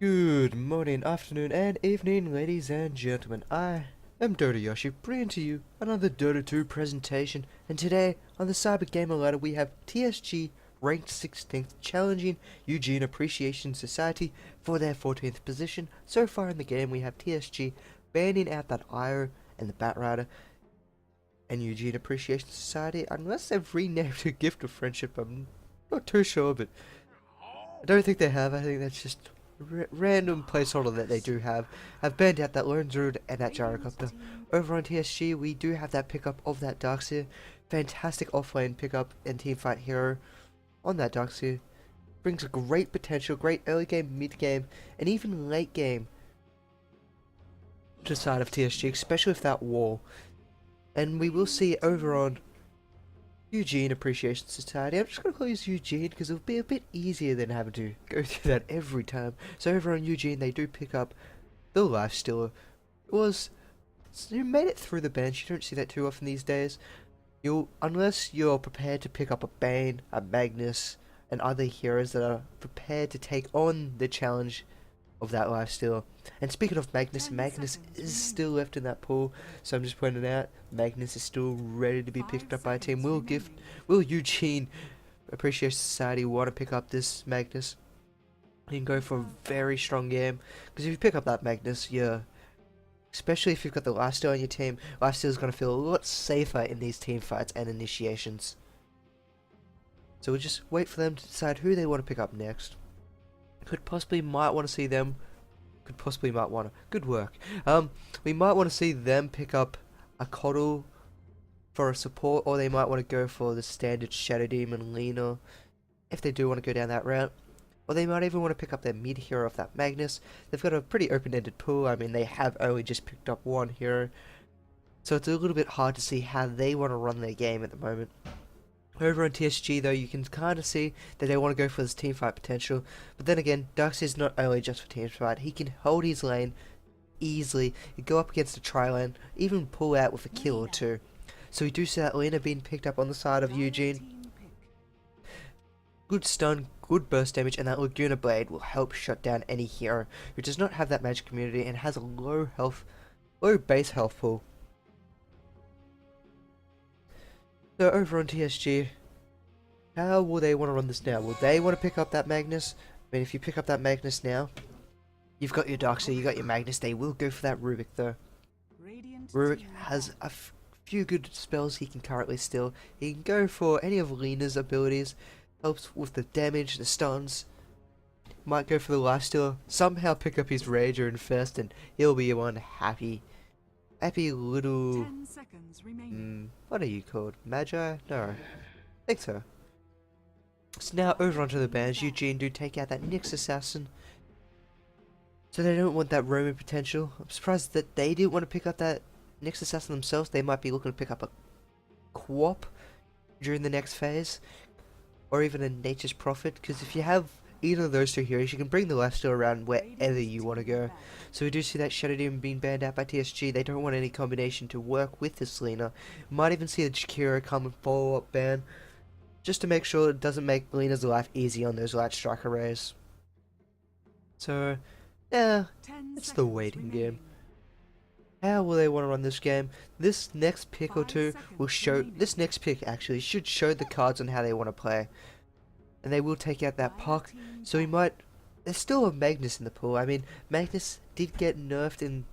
Good morning, afternoon, and evening, ladies and gentlemen. I am Dota Yoshi, bringing to you another Dota 2 presentation, and today on the Cybergamer Ladder we have TSG ranked 16th challenging Eugene Appreciation Society for their 14th position. So far in the game we have TSG banning out that IO and the Batrider, and Eugene Appreciation Society, unless they've renamed a Gift of Friendship, I'm not too sure, but I don't think they have. I think that's just random placeholder that they do have banned out that Lone Druid and that Gyrocopter. Over on TSG we do have that pickup of that Darkseer, fantastic offlane pickup and teamfight hero on that Darkseer. Brings a great potential, great early game, mid game, and even late game to the side of TSG, especially with that wall. And we will see over on Eugene Appreciation Society. I'm just going to call this Eugene because it'll be a bit easier than having to go through that every time. So over on Eugene they do pick up the Lifestealer. You made it through the bench. You don't see that too often these days. Unless you're prepared to pick up a Bane, a Magnus, and other heroes that are prepared to take on the challenge of that Lifestealer. And speaking of Magnus, Magnus is still left in that pool, so I'm just pointing out Magnus is still ready to be picked up by a team. Will Eugene Appreciation Society want to pick up this Magnus? You can go for a very strong game, because if you pick up that Magnus, especially if you've got the Lifesteal on your team, Lifesteal is going to feel a lot safer in these team fights and initiations. So we'll just wait for them to decide who they want to pick up next. Might want to see them. Good work. We might want to see them pick up a Coddle for a support, or they might want to go for the standard Shadow Demon Lina if they do want to go down that route. Or they might even want to pick up their mid hero of that Magnus. They've got a pretty open-ended pool. I mean, they have only just picked up one hero, so it's a little bit hard to see how they want to run their game at the moment. Over on TSG though, you can kind of see that they want to go for this teamfight potential, but then again, Darkseer is not only just for teamfight. He can hold his lane easily, go up against a tri-lane, even pull out with a kill or two. So we do see that Lina being picked up on the side of Eugene. Good stun, good burst damage, and that Laguna Blade will help shut down any hero who does not have that magic immunity and has a low base health pool. So over on TSG, how will they want to run this now? Will they want to pick up that Magnus? I mean, if you pick up that Magnus now, you've got your Darkseer, you got your Magnus. They will go for that Rubik though. Rubik has a few good spells he can currently steal. He can go for any of Lina's abilities, helps with the damage, the stuns. Might go for the Lifesteal, somehow pick up his Rager in first, and he'll be one happy little, what are you called? Magi? No, I think so. So now over onto the bans, Eugene do take out that Nyx Assassin. So they don't want that Roman potential. I'm surprised that they didn't want to pick up that Nyx Assassin themselves. They might be looking to pick up a Quap during the next phase, or even a Nature's Prophet, because if you have either of those two heroes, you can bring the Lifesteal around wherever you want to go. So we do see that Shadow Demon being banned out by TSG. They don't want any combination to work with this Lina. Might even see the Jakiro come and follow up ban, just to make sure it doesn't make Lina's life easy on those Light Strike arrays. So, yeah, it's the waiting game. How will they want to run this game? This next pick or two will show, this next pick actually should show the cards on how they want to play. And they will take out that Puck, so we might... There's still a Magnus in the pool. I mean, Magnus did get nerfed in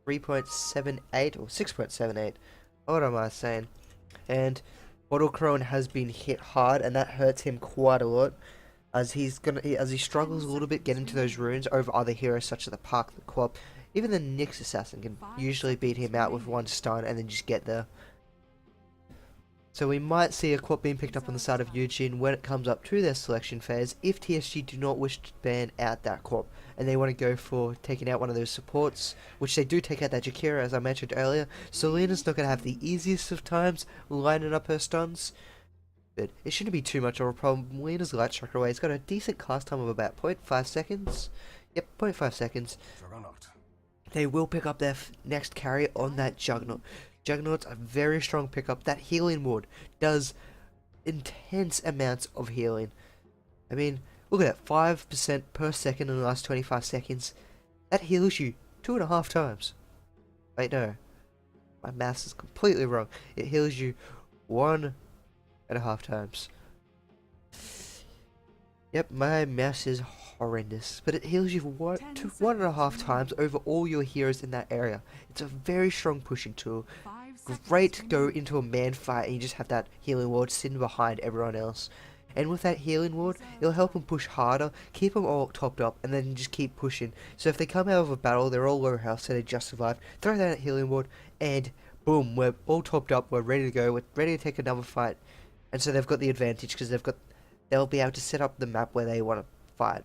3.78 or 6.78. What am I saying? And Bottle Crone has been hit hard, and that hurts him quite a lot, as he struggles a little bit getting to those runes over other heroes such as the Puck, the Quap. Even the Nyx Assassin can usually beat him out with one stun and then just get there. So we might see a Quap being picked up on the side of Eugene when it comes up to their selection phase, if TSG do not wish to ban out that Quap, and they want to go for taking out one of those supports, which they do take out that Jakiro, as I mentioned earlier. So Lina's not going to have the easiest of times lining up her stuns, but it shouldn't be too much of a problem. Lina's Light Strike away has got a decent cast time of about 0.5 seconds. Yep, 0.5 seconds. They will pick up their next carry on that Juggernaut. Juggernaut's a very strong pickup. That healing ward does intense amounts of healing. I mean, Look at that, 5% per second in the last 25 seconds. That heals you 2.5 times. Wait, no. My maths is completely wrong. It heals you 1.5 times. Yep, my maths is horrendous. But it heals you 1.5 times over all your heroes in that area. It's a very strong pushing tool. Great to go into a man fight and you just have that healing ward sitting behind everyone else. And with that healing ward, it'll help them push harder, keep them all topped up, and then just keep pushing. So if they come out of a battle, they're all low health, so they just survived. Throw that healing ward, and boom, we're all topped up, we're ready to go, we're ready to take another fight. And so they've got the advantage, because they'll be able to set up the map where they want to fight.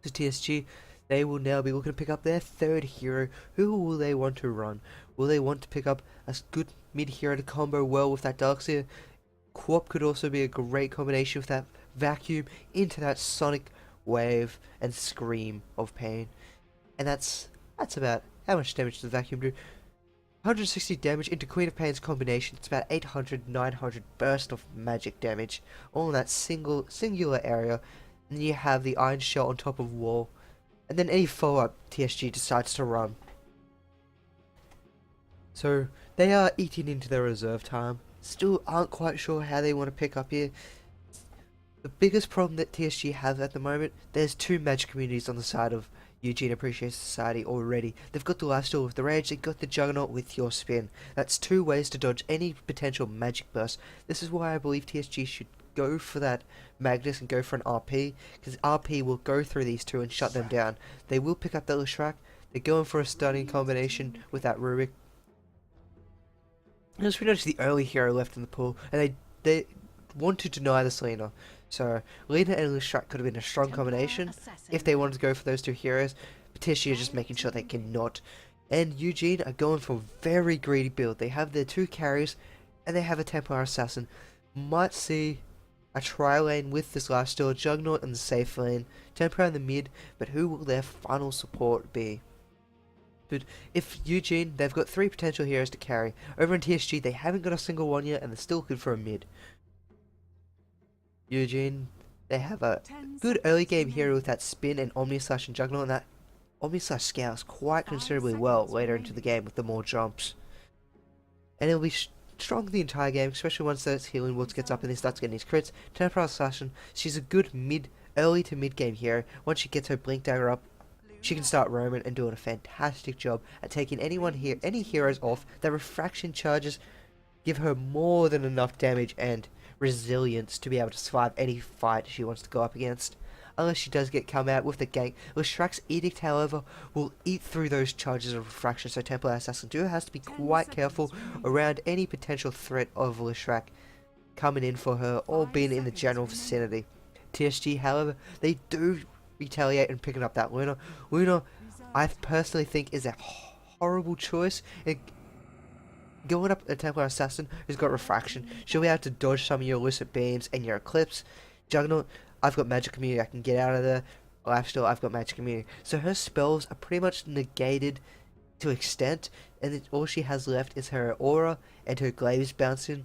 So TSG, they will now be looking to pick up their third hero. Who will they want to run? Will they want to pick up a good mid hero to combo well with that Darkseer? Quap could also be a great combination with that vacuum into that sonic wave and scream of pain. And that's about how much damage does the vacuum do. 160 damage into Queen of Pain's combination. It's about 800, 900 burst of magic damage, all in that singular area. And then you have the Iron Shell on top of wall. And then any follow-up TSG decides to run. So they are eating into their reserve time. Still aren't quite sure how they want to pick up here. The biggest problem that TSG have at the moment, there's 2 magic communities on the side of Eugene Appreciation Society already. They've got the lifesteal with the rage, they've got the juggernaut with your spin. That's 2 ways to dodge any potential magic burst. This is why I believe TSG should go for that Magnus and go for an RP, because RP will go through these 2 and shut them down. They will pick up the Leshrac, they're going for a stunning combination with that Rubik. It was pretty much the only hero left in the pool, and they want to deny the Selena. So Lena and Leshrac could have been a strong combination if they wanted to go for those 2 heroes. But TSG is just making sure they cannot. And Eugene are going for a very greedy build. They have their 2 carries, and they have a Templar Assassin. Might see a tri lane with this lifesteal, Juggernaut in the safe lane, Templar in the mid, but who will their final support be? Dude, if Eugene, they've got 3 potential heroes to carry. Over in TSG, they haven't got a single one yet, and they're still good for a mid. Eugene, they have a good early game hero with that spin and Omnislash and Juggernaut, and that Omnislash scales quite considerably well later into the game with the more jumps. And it'll be strong the entire game, especially once those healing wards gets up and he starts getting his crits. Templar Assassin, she's a good early to mid game hero. Once she gets her Blink Dagger up, she can start roaming and doing a fantastic job at taking any heroes off. Their refraction charges give her more than enough damage and resilience to be able to survive any fight she wants to go up against. Unless she does get come out with the gank. Leshrac's Edict, however, will eat through those charges of refraction, so Templar Assassin has to be quite careful around any potential threat of Leshrac coming in for her or being in the general vicinity. TSG, however, they do retaliate and picking up that Luna. Luna, I personally think, is a horrible choice. Going up a Templar Assassin who's got refraction, she'll be able to dodge some of your Lucid Beams and your Eclipse. Juggernaut, I've got Magic Immunity, I can get out of there. Lifesteal, I've got Magic Immunity. So her spells are pretty much negated to extent, and all she has left is her Aura and her Glaives bouncing.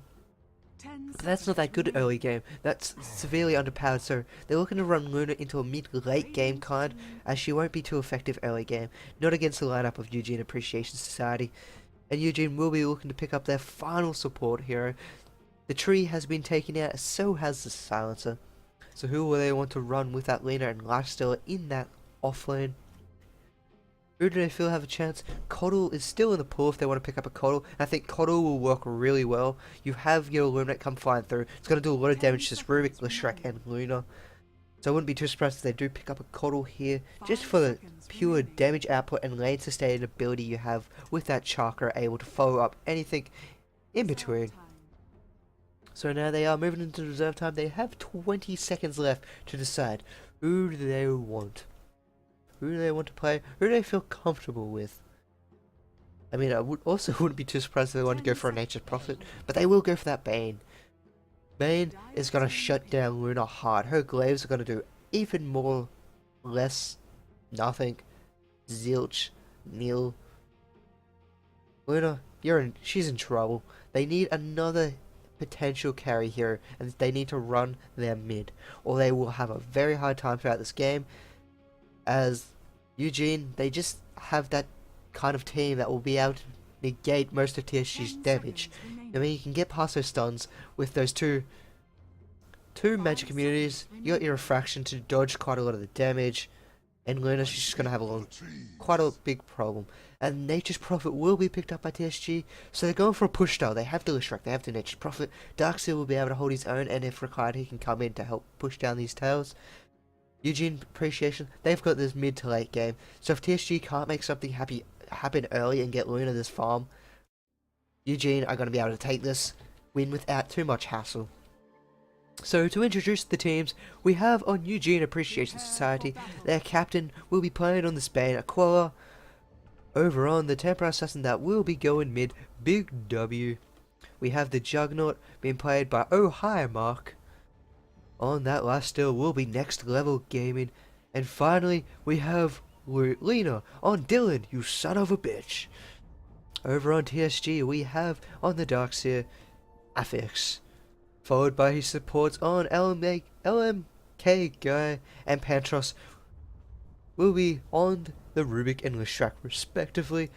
But that's not that good early game. That's severely underpowered, so they're looking to run Luna into a mid-late game kind, as she won't be too effective early game. Not against the lineup of Eugene Appreciation Society. And Eugene will be looking to pick up their final support hero. The tree has been taken out, so has the silencer. So who will they want to run with that Lena and Lifesteal in that offlane? Who do they feel have a chance? Coddle is still in the pool if they want to pick up a Coddle. And I think Coddle will work really well. You have your Illuminate come flying through. It's going to do a lot of damage to Rubik, Leshrac, and Luna. So I wouldn't be too surprised if they do pick up a Coddle here, just for the pure damage output and lane sustainability you have with that Chakra able to follow up anything in between. So now they are moving into reserve time. They have 20 seconds left to decide who do they want. Who do they want to play? Who do they feel comfortable with? I mean, I wouldn't be too surprised if they want to go for a Nature's Prophet, but they will go for that Bane. Bane is going to shut down Luna hard. Her Glaives are going to do even more, less, nothing, zilch, nil. Luna, she's in trouble. They need another potential carry hero, and they need to run their mid, or they will have a very hard time throughout this game. As Eugene, they just have that kind of team that will be able to negate most of TSG's damage. I mean, you can get past those stuns with those two magic immunities. You got your refraction to dodge quite a lot of the damage, and Luna's just going to have quite a big problem. And Nature's Prophet will be picked up by TSG, so they're going for a push style. They have the Lishrak, they have the Nature's Prophet. Darkseer will be able to hold his own, and if required, he can come in to help push down these tails. Eugene Appreciation, they've got this mid to late game, so if TSG can't make something happen early and get Luna this farm, Eugene are going to be able to take this win without too much hassle. So to introduce the teams, we have on Eugene Appreciation Society, their captain will be playing on the Spain Aquila. Over on the Temper Assassin that will be going mid, Big W. We have the Juggernaut being played by Oh Hi Mark. On that last still will be Next Level Gaming. And finally, we have Lena on Dylan, you son of a bitch. Over on TSG, we have on the Darkseer, Affix. Followed by his supports on LMK Guy and Pantros will be on the Rubik and Lishrak respectively.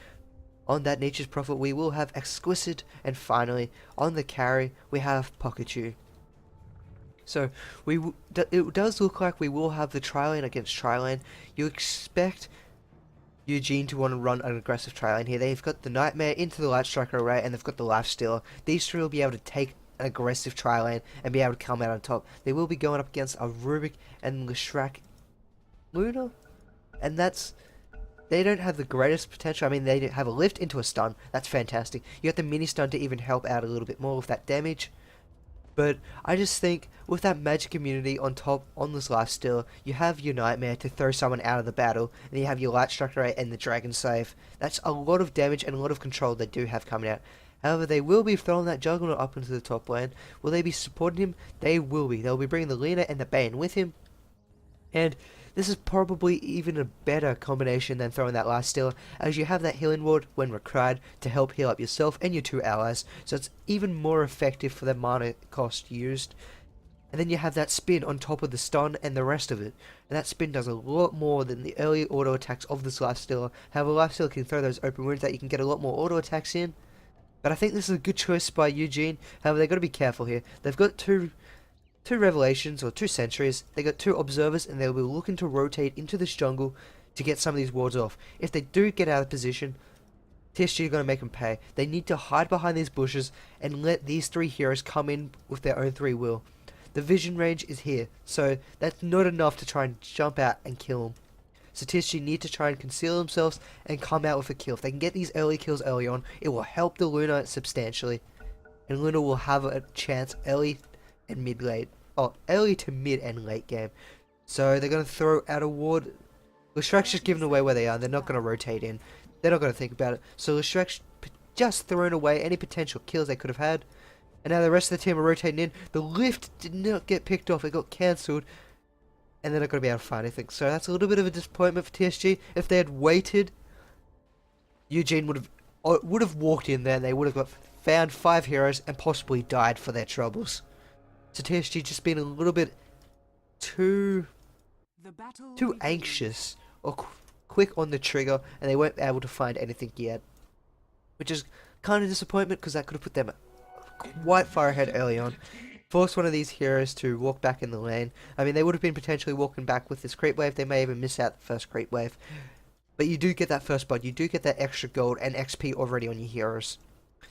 On that Nature's Prophet we will have Exquisite, and finally on the carry we have Pikachu. So it does look like we will have the tri-lane against tri-lane. You expect Eugene to want to run an aggressive tri-lane here. They've got the Nightmare into the Light Striker array, and they've got the Life Stealer. These three will be able to take an aggressive tri-lane and be able to come out on top. They will be going up against a Rubik and Lishrak Luna, and they don't have the greatest potential. I mean, they have a lift into a stun. That's fantastic. You got the mini stun to even help out a little bit more with that damage. But I just think with that magic immunity on top on this lifesteal, you have your Nightmare to throw someone out of the battle, and you have your Light Striker Ray and the Dragon Save. That's a lot of damage and a lot of control they do have coming out. However, they will be throwing that Juggernaut up into the top lane. Will they be supporting him? They will be. They'll be bringing the Lena and the Bane with him. And this is probably even a better combination than throwing that last stealer, as you have that healing ward when required to help heal up yourself and your two allies, so it's even more effective for the mana cost used. And then you have that spin on top of the stun and the rest of it, and that spin does a lot more than the early auto attacks of this life stealer. However, life stealer can throw those open wounds that you can get a lot more auto attacks in. But I think this is a good choice by Eugene. However, they've got to be careful here. They've got two Revelations, or 2 Sentries. They got 2 Observers, and they'll be looking to rotate into this jungle to get some of these wards off. If they do get out of position, TSG are going to make them pay. They need to hide behind these bushes and let these 3 heroes come in with their own 3 will. The vision range is here, so that's not enough to try and jump out and kill them. So TSG need to try and conceal themselves and come out with a kill. If they can get these early kills early on, it will help the Luna substantially. And Luna will have a chance early and mid-late. Oh, early to mid and late game. So they're going to throw out a ward. Lishrak's just giving away where they are. They're not going to rotate in. They're not going to think about it. So Lishrak's just thrown away any potential kills they could have had. And now the rest of the team are rotating in. The lift did not get picked off. It got cancelled. And they're not going to be able to find anything. So that's a little bit of a disappointment for TSG. If they had waited, Eugene would have walked in there and they would have found 5 heroes and possibly died for their troubles. So TSG just been a little bit too anxious or quick on the trigger, and they weren't able to find anything yet. Which is kind of disappointment, because that could have put them quite far ahead early on. Force one of these heroes to walk back in the lane. I mean, they would have been potentially walking back with this creep wave. They may even miss out the first creep wave. But you do get that first blood. You do get that extra gold and XP already on your heroes.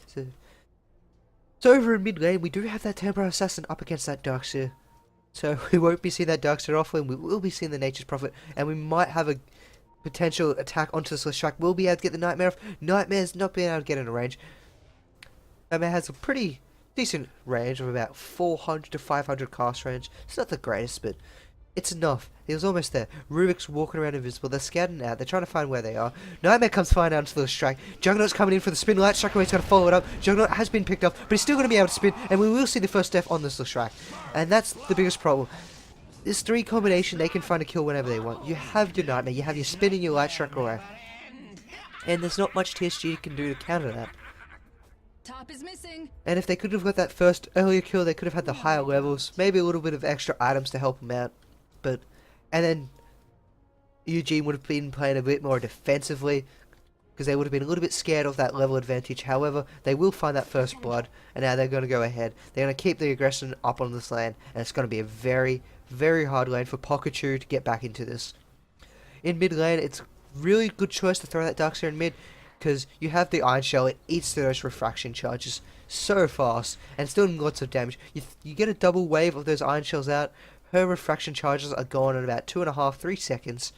So over in mid lane, we do have that Temper Assassin up against that Darkseer. So we won't be seeing that Darkseer offlane. We will be seeing the Nature's Prophet. And we might have a potential attack onto this Lishrak. We'll be able to get the Nightmare off. Nightmare's not being able to get in a range. Nightmare has a pretty decent range of about 400 to 500 cast range. It's not the greatest, but it's enough. He was almost there. Rubik's walking around invisible. They're scouting out. They're trying to find where they are. Nightmare comes flying out into the strike. Juggernaut's coming in for the spin. Light Striker He's going to follow it up. Juggernaut has been picked up, but he's still going to be able to spin, and we will see the first death on this Lishrak. And that's the biggest problem. This 3 combination, they can find a kill whenever they want. You have your Nightmare, you have your spin and your Light Striker away. And there's not much TSG can do to counter that. Top is missing. And if they could have got that first earlier kill, they could have had the higher levels, maybe a little bit of extra items to help them out. And then Eugene would have been playing a bit more defensively, because they would have been a little bit scared of that level advantage. However, they will find that first blood, and now they're going to go ahead. They're going to keep the aggression up on this lane, and it's going to be a very, very hard lane for Pikachu to get back into this. In mid lane, it's really good choice to throw that Darkseer in mid, because you have the Iron Shell. It eats through those refraction charges so fast, and it's doing lots of damage. You get a double wave of those Iron Shells out, her refraction charges are gone in about 2.5-3 seconds.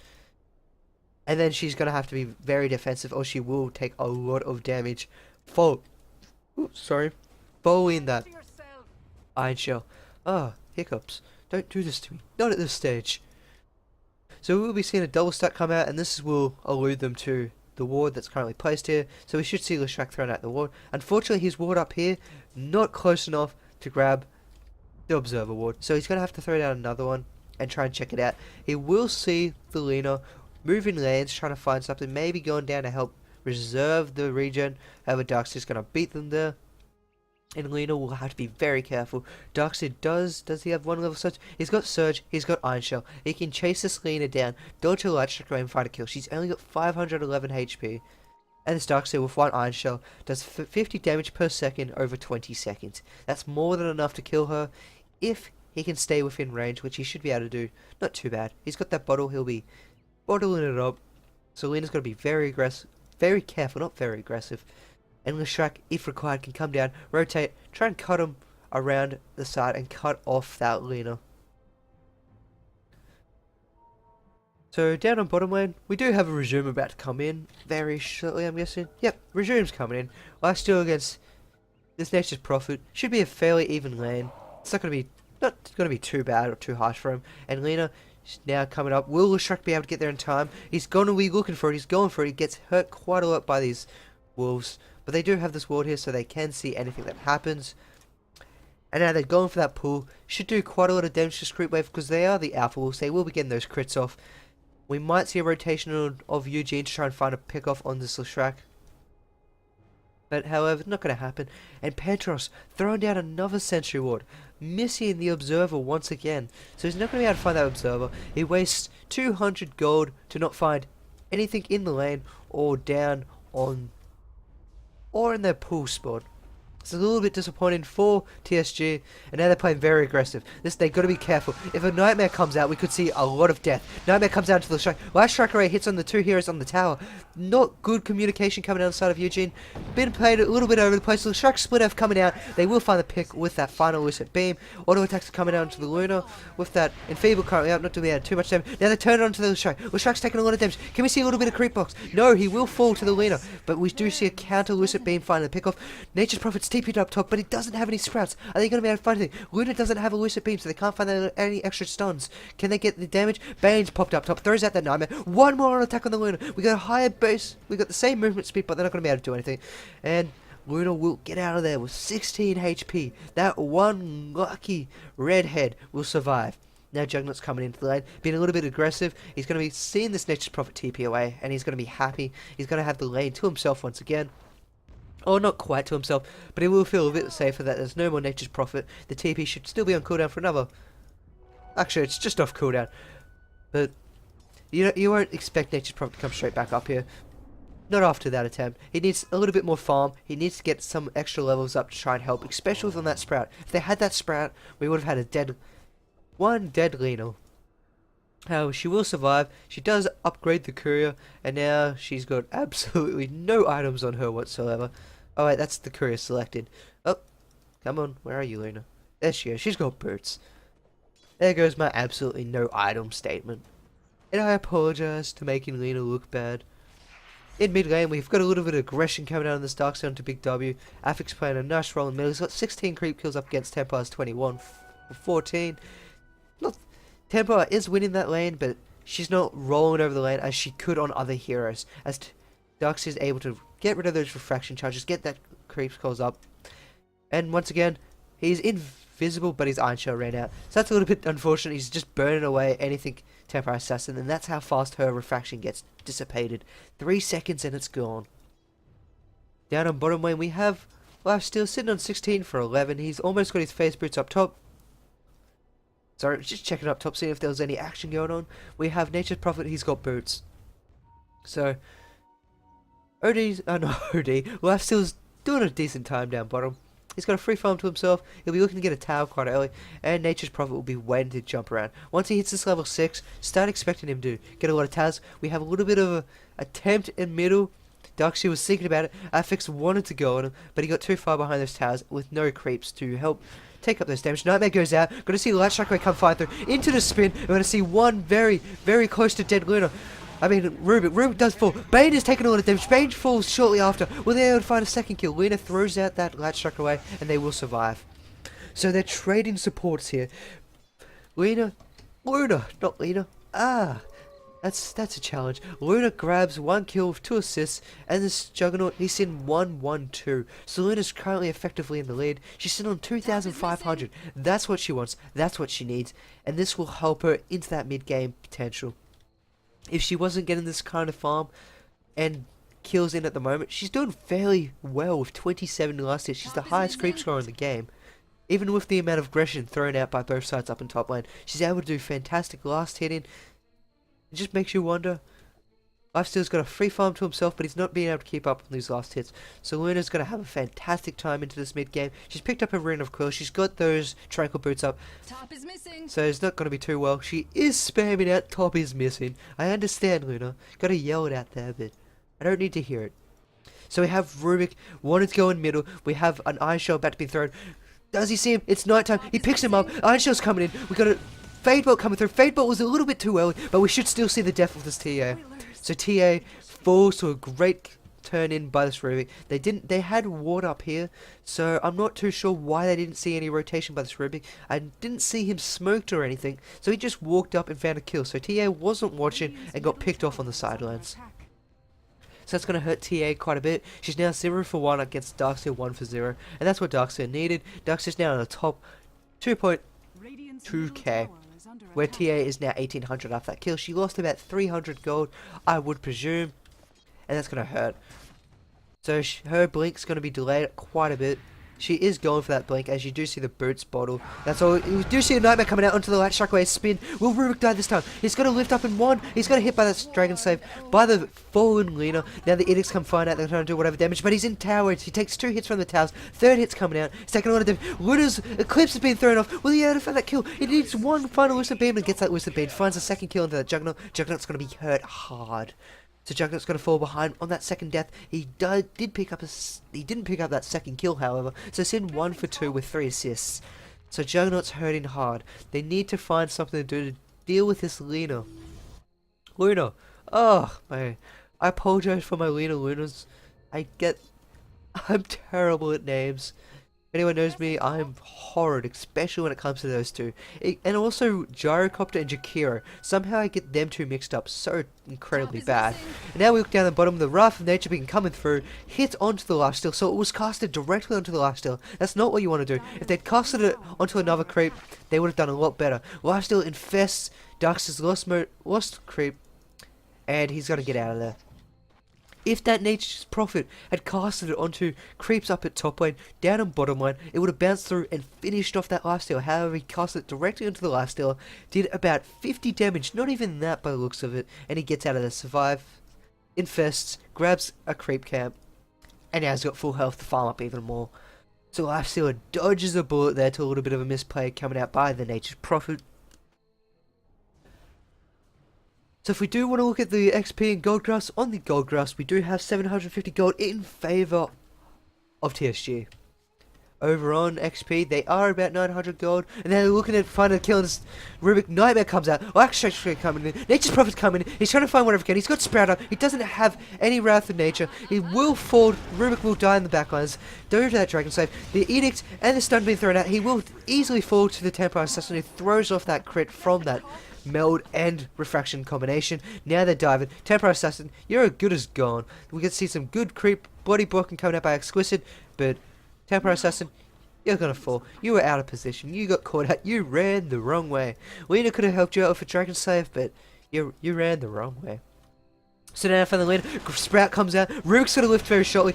And then she's going to have to be very defensive, or she will take a lot of damage. Following that Iron Shell. Ah, hiccups. Don't do this to me. Not at this stage. So we will be seeing a double stack come out, and this will allude them to the ward that's currently placed here. So we should see Leshrac thrown out the ward. Unfortunately, his ward up here, not close enough to grab the Observer ward. So he's going to have to throw down another one and try and check it out. He will see the Lina moving lanes, trying to find something, maybe going down to help reserve the regen. However, Darkseer's going to beat them there. And Lina will have to be very careful. Darkseer does he have one level surge? He's got Surge, he's got Iron Shell. He can chase this Lina down, dodge her Light Strike away and find a kill. She's only got 511 HP. And this Darkseer with one Iron Shell does 50 damage per second over 20 seconds. That's more than enough to kill her if he can stay within range, which he should be able to do. Not too bad. He's got that bottle, he'll be bottling it up. So Lina's got to be very aggressive, very careful, not very aggressive. And Leshrac, if required, can come down, rotate, try and cut him around the side and cut off that Lina. So down on bottom lane, we do have a Resume about to come in very shortly, I'm guessing. Yep, Resume's coming in. Last duel against this Nature's Prophet should be a fairly even lane. It's not going to be too bad or too harsh for him. And Lina is now coming up. Will Leshrac be able to get there in time? He's going to be looking for it. He's going for it. He gets hurt quite a lot by these wolves. But they do have this ward here, so they can see anything that happens. And now they're going for that pull. Should do quite a lot of damage to this creep wave, because they are the alpha wolves. They will be getting those crits off. We might see a rotation of Eugene to try and find a pick off on this Leshrac. But however, not going to happen. And Pantros throwing down another sentry ward, missing the Observer once again. So he's not going to be able to find that Observer. He wastes 200 gold to not find anything in the lane or down on or in their pool spot. It's a little bit disappointing for TSG, and now they're playing very aggressive. They've got to be careful. If a Nightmare comes out, we could see a lot of death. Nightmare comes out to the strike. Last strike array hits on the two heroes on the tower. Not good communication coming out on the side of Eugene. Been played a little bit over the place. The strike split F coming out. They will find the pick with that final Lucid Beam. Auto attacks are coming out into the Luna with that Enfeeble currently up, not doing too much damage. Now they turn it onto the strike. Leshrak's taking a lot of damage. Can we see a little bit of creep box? No, he will fall to the Luna, but we do see a counter Lucid Beam finding the pick off. Nature's Prophet's TP'd up top, but he doesn't have any sprouts. Are they going to be able to find anything? Luna doesn't have a Lucid Beam, so they can't find any extra stuns. Can they get the damage? Bane's popped up top, throws out that Nightmare. One more on attack on the Luna. We got a higher base. We got the same movement speed, but they're not going to be able to do anything. And Luna will get out of there with 16 HP. That one lucky redhead will survive. Now Juggernaut's coming into the lane, being a little bit aggressive. He's going to be seeing this Nature's Prophet TP away, and he's going to be happy. He's going to have the lane to himself once again. Or not quite to himself, but he will feel a bit safer that there's no more Nature's Prophet. The TP should still be on cooldown for another. Actually, it's just off cooldown. But you won't expect Nature's Prophet to come straight back up here. Not after that attempt. He needs a little bit more farm. He needs to get some extra levels up to try and help, especially on that Sprout. If they had that Sprout, we would have had one dead Lina. However, she will survive. She does upgrade the courier, and now she's got absolutely no items on her whatsoever. Oh wait, that's the courier selected. Oh, come on, where are you, Lina? There she is. She's got boots. There goes my absolutely no item statement. And I apologize to making Lina look bad. In mid lane, we've got a little bit of aggression coming out on this Darkseer onto Big W. Affix playing a nice role in middle. He's got 16 creep kills up against Templar's 21 for 14. Templar is winning that lane, but she's not rolling over the lane as she could on other heroes. As Darkseer is able to get rid of those refraction charges, get that creep calls up. And once again, he's invisible, but his Iron Shell ran out. So that's a little bit unfortunate. He's just burning away anything Templar Assassin, and that's how fast her refraction gets dissipated. 3 seconds and it's gone. Down on bottom lane, we have Lifesteal sitting on 16 for 11. He's almost got his phase boots up top. Sorry, just checking up top, seeing if there was any action going on. We have Nature's Prophet, he's got boots. So, OD's, no, OD, Lifesteal's doing a decent time down bottom. He's got a free farm to himself. He'll be looking to get a tower quite early, and Nature's Prophet will be waiting to jump around. Once he hits this level 6, start expecting him to get a lot of towers. We have a little bit of a attempt in middle. Darkseid was thinking about it. Affix wanted to go on him, but he got too far behind those towers with no creeps to help take up those damage. Nightmare goes out. Going to see Light Shockwave come flying through into the spin. We're going to see one very, very close to dead Luna. I mean, Rubik does fall. Bane is taking all the damage. Bane falls shortly after. Will they able to find a second kill? Luna throws out that Light Shockwave, and they will survive. So they're trading supports here. Luna, not Lena. That's a challenge. Luna grabs 1 kill with 2 assists, and this Juggernaut, he's in 1-1-2. So Luna's currently effectively in the lead. She's sitting on 2,500. That's what she wants. That's what she needs. And this will help her into that mid-game potential. If she wasn't getting this kind of farm and kills in at the moment, she's doing fairly well with 27 last hit. She's the highest creep scorer in the game. Even with the amount of aggression thrown out by both sides up in top lane, she's able to do fantastic last hitting. It just makes you wonder. Lifesteal's got a free farm to himself, but he's not being able to keep up on these last hits. So Luna's going to have a fantastic time into this mid game. She's picked up a Rune of Coil. She's got those Tranquil Boots up. Top is missing. So it's not going to be too well. She is spamming out top is missing. I understand, Luna. Got to yell it out there, but I don't need to hear it. So we have Rubik wanting to go in middle. We have an Iron Shell about to be thrown. Does he see him? It's nighttime. He picks him up. Iron Shell's coming in. We got a Fade Bolt coming through. Fade Bolt was a little bit too early, but we should still see the death of this TA. So TA falls to a great turn in by this Rubik. They had ward up here, so I'm not too sure why they didn't see any rotation by this Rubik. I didn't see him smoked or anything, so he just walked up and found a kill. So TA wasn't watching and got picked off on the sidelines. So that's going to hurt TA quite a bit. She's now 0 for 1 against Darkseid 1 for 0, and that's what Darkseid needed. Darkseid's now on the top 2.2k. Where TA is now 1800 after that kill. She lost about 300 gold, I would presume. And that's going to hurt. So her blink's going to be delayed quite a bit. She is going for that blink, as you do see the boots bottle. That's all. You do see a Nightmare coming out onto the Light Shockwave spin. Will Rubik die this time? He's going to lift up in 1. He's going to hit by that Dragon Save by the fallen Lena. Now the Edicts come find out. They're trying to do whatever damage, but he's in towers. He takes 2 hits from the towers. 3rd hit's coming out. He's taking a lot of damage. Luna's Eclipse has been thrown off. Will he able to find that kill? He needs 1 final Lucid Beam and gets that Lucid Beam. Finds a 2nd kill into that Juggernaut. Juggernaut's going to be hurt hard. So Juggernaut's going to fall behind on that 2nd death. He didn't pick up that 2nd kill, however. So it's in 1 for 2 with 3 assists. So Juggernaut's hurting hard. They need to find something to do to deal with this Luna. Oh, man. I apologize for my Lunas. I'm terrible at names. Anyone knows me, I'm horrid, especially when it comes to those two. And also Gyrocopter and Jakiro. Somehow I get them two mixed up so incredibly bad. And now we look down the bottom, the Wrath of Nature being coming through, hit onto the lifesteal, so it was casted directly onto the lifesteal. That's not what you want to do. If they'd casted it onto another creep, they would have done a lot better. Lifesteal infests Darkseid's lost creep, and he's got to get out of there. If that Nature's Prophet had casted it onto creeps up at top lane, down and bottom lane, it would have bounced through and finished off that lifesteal. However, he cast it directly onto the lifesteal, did about 50 damage, not even that by the looks of it, and he gets out of there, survive, infests, grabs a creep camp, and now he's got full health to farm up even more. So lifesteal dodges a bullet there to a little bit of a misplay coming out by the Nature's Prophet. So if we do want to look at the XP and gold graphs, on the gold graphs we do have 750 gold in favour of TSG. Over on XP they are about 900 gold, and they're looking at finding a kill, and Rubik Nightmare comes out, Straight coming in, Nature's Prophet's coming in, he's trying to find whatever he can, he's got Sprout up, he doesn't have any Wrath of Nature, he will fall, Rubik will die in the backlines, due to that Dragon Save, the Edict and the stun being thrown out, he will easily fall to the Temporary Assassin who throws off that crit from that meld and refraction combination. Now they're diving. Temporary Assassin, you're as good as gone. We can see some good creep body blocking coming out by Exquisite, but Temporary Assassin, you're gonna fall. You were out of position. You got caught out. You ran the wrong way. Lena could have helped you out with a Dragon Save, but you ran the wrong way. So now for the lead, Sprout comes out. Rook's going to lift very shortly.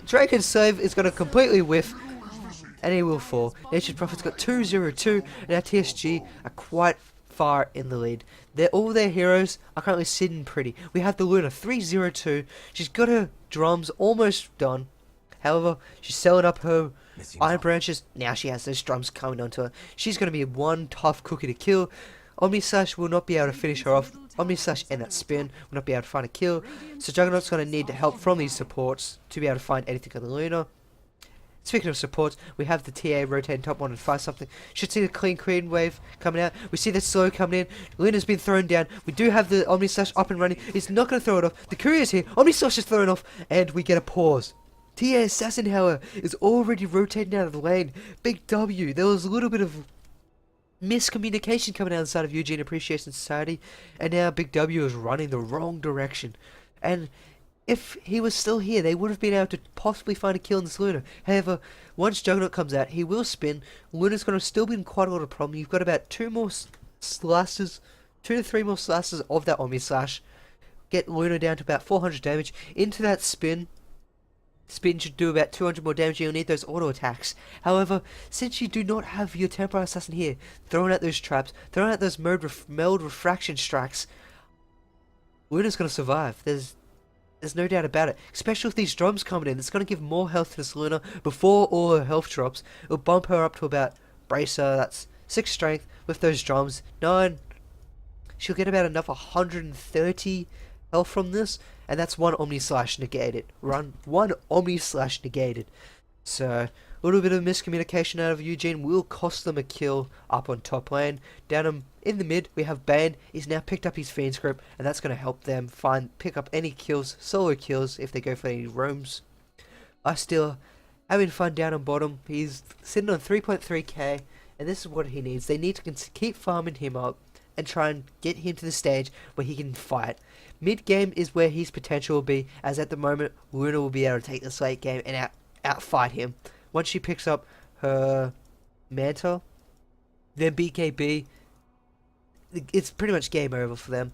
Draken's save is going to completely whiff. And he will fall. Nature's Prophet's got 2-0-2. And our TSG are quite far in the lead. All their heroes are currently sitting pretty. We have the Luna 3-0-2. She's got her drums almost done. However, she's selling up her iron branches. Now she has those drums coming onto her. She's going to be one tough cookie to kill. Omni Slash will not be able to finish her off. Omni Slash and that spin will not be able to find a kill. So Juggernaut's going to need help from these supports to be able to find anything on the Luna. Speaking of supports, we have the TA rotating top 1 and 5 something. Should see the clean wave coming out. We see the slow coming in. Luna's been thrown down. We do have the Omni Slash up and running. He's not going to throw it off. The Courier's here. Omni Slash is thrown off. And we get a pause. TA Assassin, however, is already rotating out of the lane. Big W. There was a little bit of miscommunication coming out inside of Eugene Appreciation Society. And now Big W is running the wrong direction. And if he was still here, they would have been able to possibly find a kill in this Luna. However, once Juggernaut comes out, he will spin. Luna's going to still be in quite a lot of problem. You've got about 2 to 3 more slashes of that Omni Slash. Get Luna down to about 400 damage. Into that spin. Spin should do about 200 more damage. You'll need those auto attacks. However, since you do not have your Temporary Assassin here, throwing out those traps, throwing out those meld refraction strikes, Luna's going to survive. There's no doubt about it. Especially with these drums coming in. It's going to give more health to this Luna before all her health drops. It'll bump her up to about Bracer. That's 6 strength with those drums. 9. She'll get about another 130 health from this. And that's 1 Omni Slash negated. One Omni Slash negated. So, a little bit of miscommunication out of Eugene will cost them a kill up on top lane. Down in the mid, we have Bane. He's now picked up his Fiend's Grip, and that's going to help them pick up any kills, solo kills, if they go for any roams. Still having fun down on bottom. He's sitting on 3.3k, and this is what he needs. They need to keep farming him up and try and get him to the stage where he can fight. Mid game is where his potential will be, as at the moment, Luna will be able to take this late game and outfight him. Once she picks up her mantle, then BKB, it's pretty much game over for them,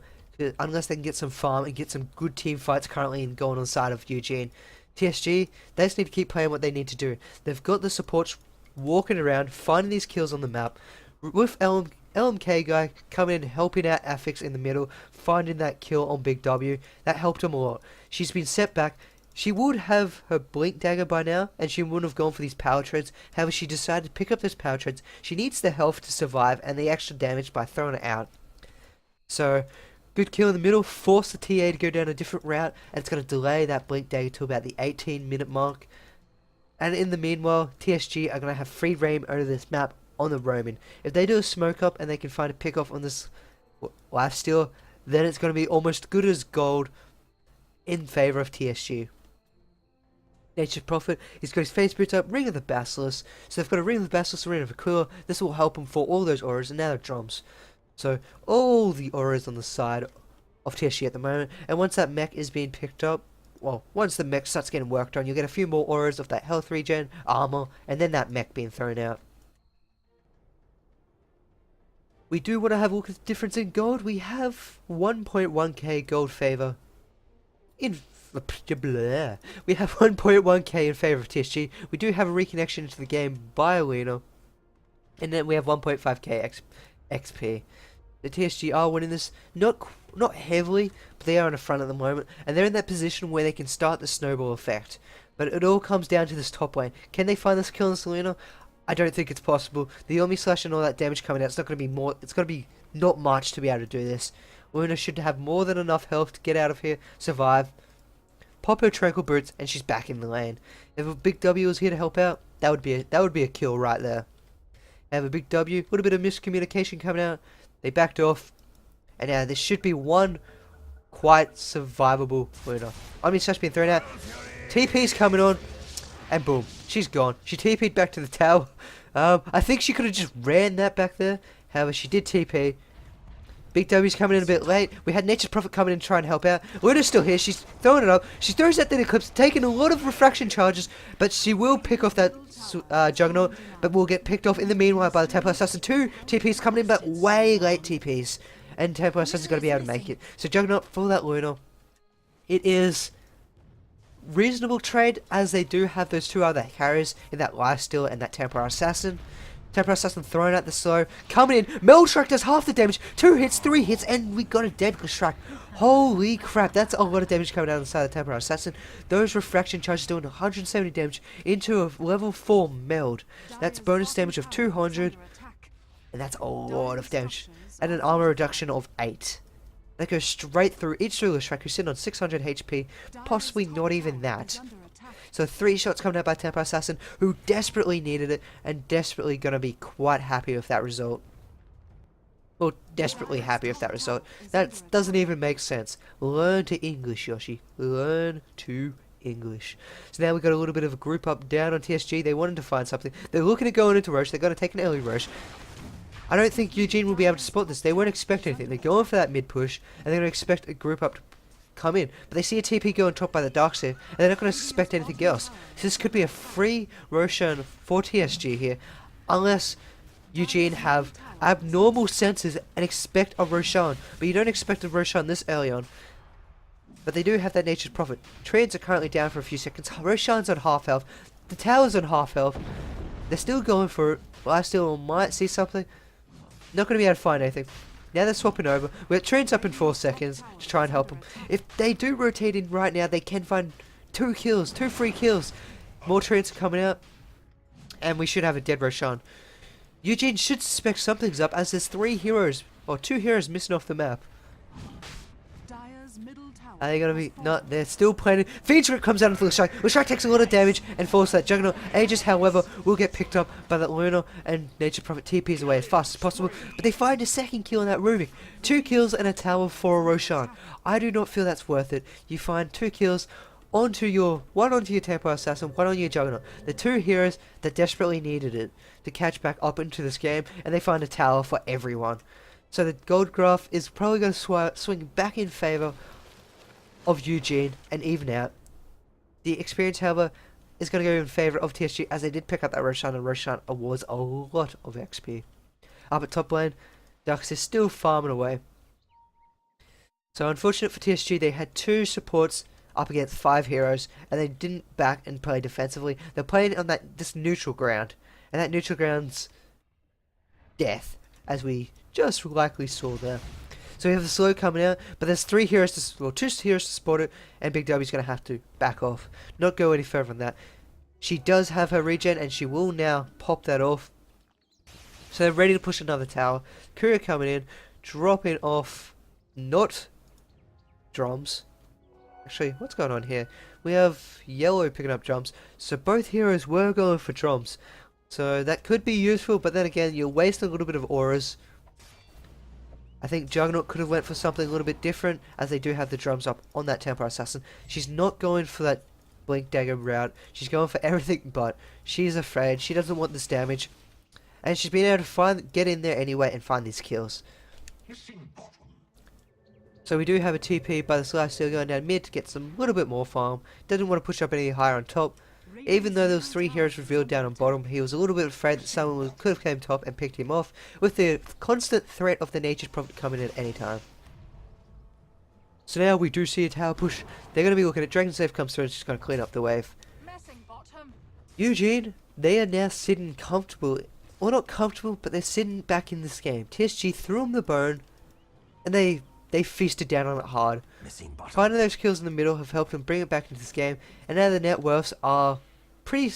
unless they can get some farm and get some good team fights currently going on the side of Eugene. TSG, they just need to keep playing what they need to do. They've got the supports walking around, finding these kills on the map, with LMK guy coming in, helping out Affix in the middle, finding that kill on Big W. That helped him a lot. She's been set back. She would have her Blink Dagger by now, and she wouldn't have gone for these power treads. However, she decided to pick up those power treads. She needs the health to survive, and the extra damage by throwing it out. So, good kill in the middle, force the TA to go down a different route, and it's going to delay that Blink Dagger to about the 18-minute mark. And in the meanwhile, TSG are going to have free reign over this map on the roaming. If they do a smoke up and they can find a pick off on this lifesteal, then it's going to be almost good as gold in favour of TSG. Nature's Prophet, he's got his face boots up, Ring of the Basilisk. So they've got a Ring of the Basilisk, a Ring of Aquila. This will help them for all those auras, and now they're drums. So all the auras on the side of TSG at the moment. And once that mech is being picked up, well, once the mech starts getting worked on, you'll get a few more auras of that health regen, armor, and then that mech being thrown out. We do want to have a look at the difference in gold. We have 1.1k gold favor in we have 1.1k in favor of TSG. We do have a reconnection into the game by Alina, and then we have 1.5k XP. The TSG are winning this, not heavily, but they are in the front at the moment, and they're in that position where they can start the snowball effect. But it all comes down to this top lane. Can they find this kill in Selena? I don't think it's possible. The Omni Slash and all that damage coming out, it's not going to be more. It's going to be not much to be able to do this. Luna should have more than enough health to get out of here, survive, pop her Tranquil Boots, and she's back in the lane. If a Big W was here to help out, that would be a kill right there. Have a Big W, a little bit of miscommunication coming out. They backed off, and now this should be one quite survivable Luna. Omni Slash being thrown out. TP's coming on, and boom, she's gone. She TP'd back to the tower. I think she could have just ran that back there. However, she did TP. Big W's coming in a bit late. We had Nature's Prophet coming in to try and help out. Luna's still here. She's throwing it up. She throws out the Eclipse, taking a lot of refraction charges, but she will pick off that Juggernaut, but will get picked off in the meanwhile by the Temple Assassin. 2 TPs coming in, but way late TPs. And Temple Assassin's got to be able to make it. So Juggernaut for that Luna. it is reasonable trade, as they do have those two other carries in that Lifesteal and that Temporary Assassin. Temporary Assassin thrown at the slow, coming in, Meld Strike does half the damage, 2 hits, 3 hits, and we got a Deadly Strike. Holy crap, that's a lot of damage coming out on the side of the Temporary Assassin. Those Refraction Charges doing 170 damage into a level 4 Meld. That's bonus damage of 200, and that's a lot of damage. And an armor reduction of 8. That goes straight through each Deadly Strike, who's sitting on 600 HP, possibly not even that. So 3 shots coming out by Temporary Assassin, who desperately needed it, and desperately gonna be quite happy with that result. Well, desperately happy with that result. That doesn't even make sense. Learn to English, Yoshi. Learn to English. So now we got a little bit of a group up down on TSG. They wanted to find something. They're looking at going into Roche. They're going to take an early Roche. I don't think Eugene will be able to spot this. They won't expect anything. They're going for that mid push, and they're going to expect a group up to come in. But they see a TP going top by the Darkseer, and they're not going to expect anything else. So this could be a free Roshan for TSG here, unless Eugene have abnormal senses and expect a Roshan. But you don't expect a Roshan this early on. But they do have that Nature's Prophet. Trades are currently down for a few seconds. Roshan's on half health. The tower's on half health. They're still going for it. Lifesteal might see something. Not going to be able to find anything. Now they're swapping over. We're trains up in 4 seconds to try and help them. If they do rotate in right now, they can find 2 kills, 2 free kills. More trains are coming out, and we should have a dead Roshan. Eugene should suspect something's up, as there's 3 heroes, or 2 heroes missing off the map. Are they gonna be? No, they're still playing. Fiend Script comes out into the strike. The strike takes a lot of damage and falls to that Juggernaut. Aegis, however, will get picked up by that Luna, and Nature's Prophet TPs away as fast as possible. But they find a second kill in that Rubik. 2 kills and a tower for a Roshan. I do not feel that's worth it. You find 2 kills onto your onto your Temporary Assassin, 1 on your Juggernaut. The 2 heroes that desperately needed it to catch back up into this game, and they find a tower for everyone. So the gold graph is probably going to swing back in favor of Eugene and even out. The experience, however, is going to go in favour of TSG, as they did pick up that Roshan, and Roshan awards a lot of XP. Up at top lane, Dux is still farming away. So unfortunate for TSG, they had 2 supports up against 5 heroes, and they didn't back and play defensively. They're playing on this neutral ground, and that neutral ground's death, as we just likely saw there. So we have the slow coming out, but there's 2 heroes to support it, and Big W's going to have to back off. Not go any further than that. She does have her regen, and she will now pop that off. So they're ready to push another tower. Courier coming in, dropping off, not drums. Actually, what's going on here? We have yellow picking up drums, so both heroes were going for drums. So that could be useful, but then again, you're wasting a little bit of auras. I think Juggernaut could have went for something a little bit different, as they do have the drums up on that Temporary Assassin. She's not going for that Blink Dagger route. She's going for everything but. She's afraid. She doesn't want this damage. And she's been able to get in there anyway and find these kills. So we do have a TP by the Lifesteal going down mid to get some little bit more farm. Doesn't want to push up any higher on top. Even though there was 3 heroes revealed down on bottom, he was a little bit afraid that someone could have came top and picked him off, with the constant threat of the Nature's Prophet coming in at any time. So now we do see a tower push. They're going to be looking at Dragon Safe comes through and she's going to clean up the wave. Eugene, they are now sitting comfortable. Well, not comfortable, but they're sitting back in this game. TSG threw them the bone, and they feasted down on it hard. Finding those kills in the middle have helped them bring it back into this game, and now the net worths are pretty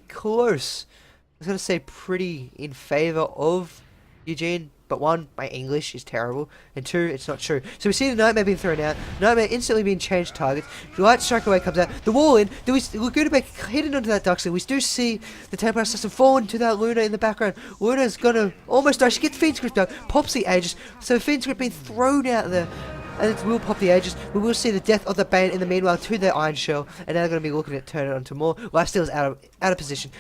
close. I was going to say pretty in favour of Eugene, but 1, my English is terrible, and 2, it's not true. So we see the Nightmare being thrown out, Nightmare instantly being changed targets, the Light Strike away comes out, the wall in, we're going to be hidden onto that Duxley. We do see the Temporary Assassin fall into that Luna in the background. Luna's going to almost die, she gets Fiend Script down, pops the Aegis, so Fiend Script being thrown out there, and it will pop the Aegis. We will see the death of the Bane in the meanwhile to their Iron Shell, and now they're going to be looking at turning it onto more. Lifesteal's out of position.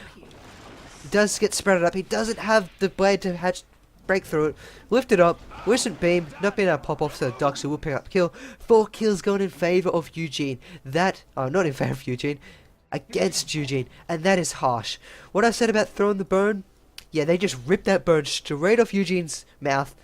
He does get spread up, he doesn't have the blade to break through it, lift it up, Lucent Beam, not being able to pop off, so Dox will pick up the kill. 4 kills going in favour of Eugene. Not in favour of Eugene, against Eugene, and that is harsh. What I said about throwing the bone, yeah, they just ripped that bone straight off Eugene's mouth,